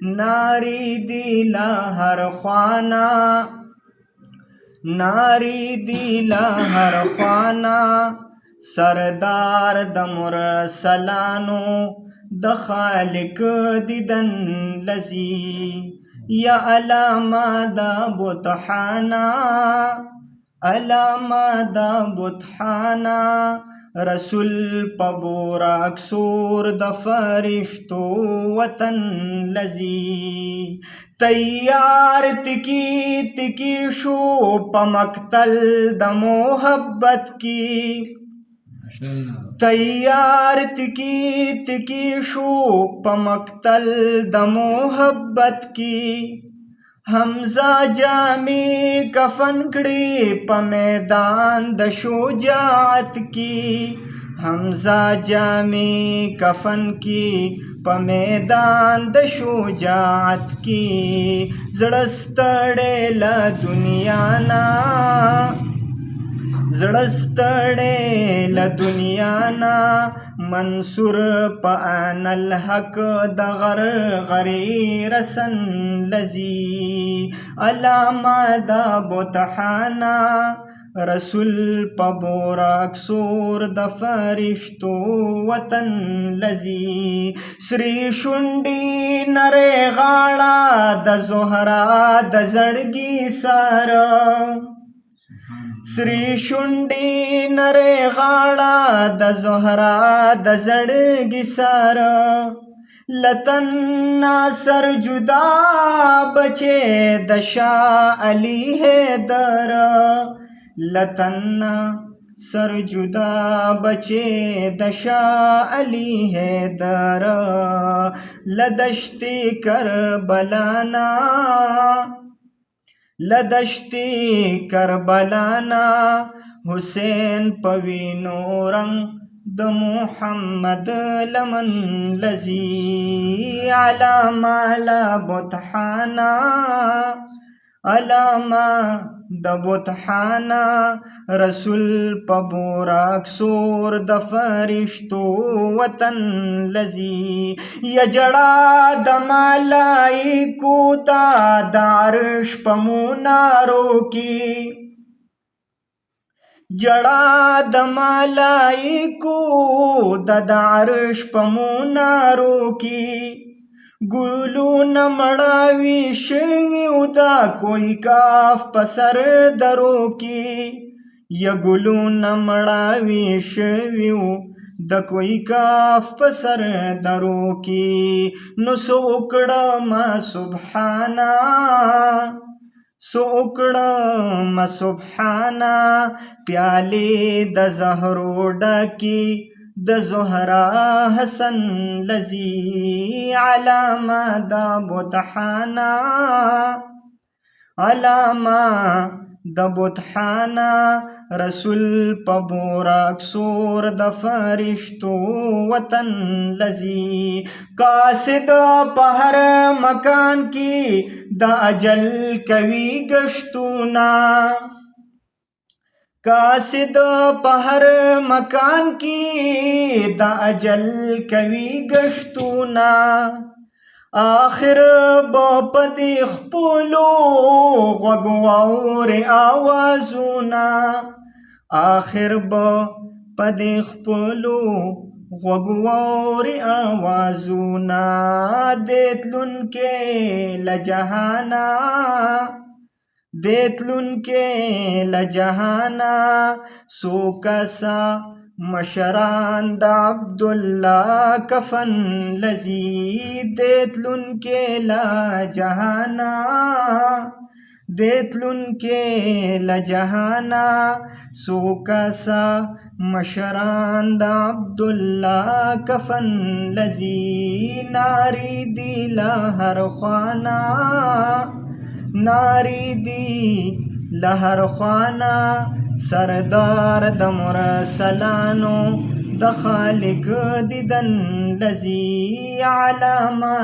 ناری دی لا هر خوانا ناری دی لا هر خوانا سردار د مرسلانو د خالق دیدن لذی یا علامه د بطحانا علامه د بطحانا رسول پبوراک سور د فرشتو وطن لذی تیار تکی شو پا مقتل د محبت کی تیار تکی شو پا مقتل د محبت کی حمزہ جامی کفن کړي په میدان د شجاعت کی حمزہ جامی کفن کی په میدان د شجاعت کی زړستړې له دنیا نا زړستړې له دنیا نا منصور په ان الحق د غرغری رسن لذی علامه د بطحانا رسول پبوراک سور د فرشتو وطن لذی سری شونډی نری غاړه د زهرا د زړګي سره سری شونډی نری غاړه د زهرا د زړګي سره لتن ناصر جدا بچے د شاه علی حیدر لتن سر جدا بچے د شاه علی حیدر لدشتی کربلانا لدشتی کربلانا حسین پوینو رنگ د محمد لمن لذی علامه لا بطحانا علامه د بطحانا رسول پبوراک سور د فرشتو وطن لذی یا جڑا د ملائکو تا د عرش په منارو کی جڑا د ملائکو د عرش په منارو کی گلون مڑاوی شویو دا کوئی کاف پسر درو کی یا گلون مڑاوی شویو دا کوئی کاف پسر درو کی نو سو اکڑا ما سبحانا سو اکڑا ما سبحانا پیالی د زہرو ڈاکی د زهرا حسن لذی علامه د بطحانا علامه د بطحانا رسول پبوراک سور د فرشتو وطن لذی قاصد په هر مکان کی د اجل کوي گشتونا قاصد په هر مکان کی د اجل کوي گشتونا آخر به په دې خپلو غوږو واوري آوازونه آخر به په دې خپلو غوږو واوري آوازونه دې تلونکې له جهانه دیتلن کے لجہانا سو کسا مشران دا عبداللہ کفن لذی دیتلن کے لجہانا دیتلن کے لجہانا سو کسا مشران دا عبداللہ کفن لذی ناری دی لہر خوانا ناری دی لہر خوانا سردار د مرسلانو د خالق دیدن لذی علامه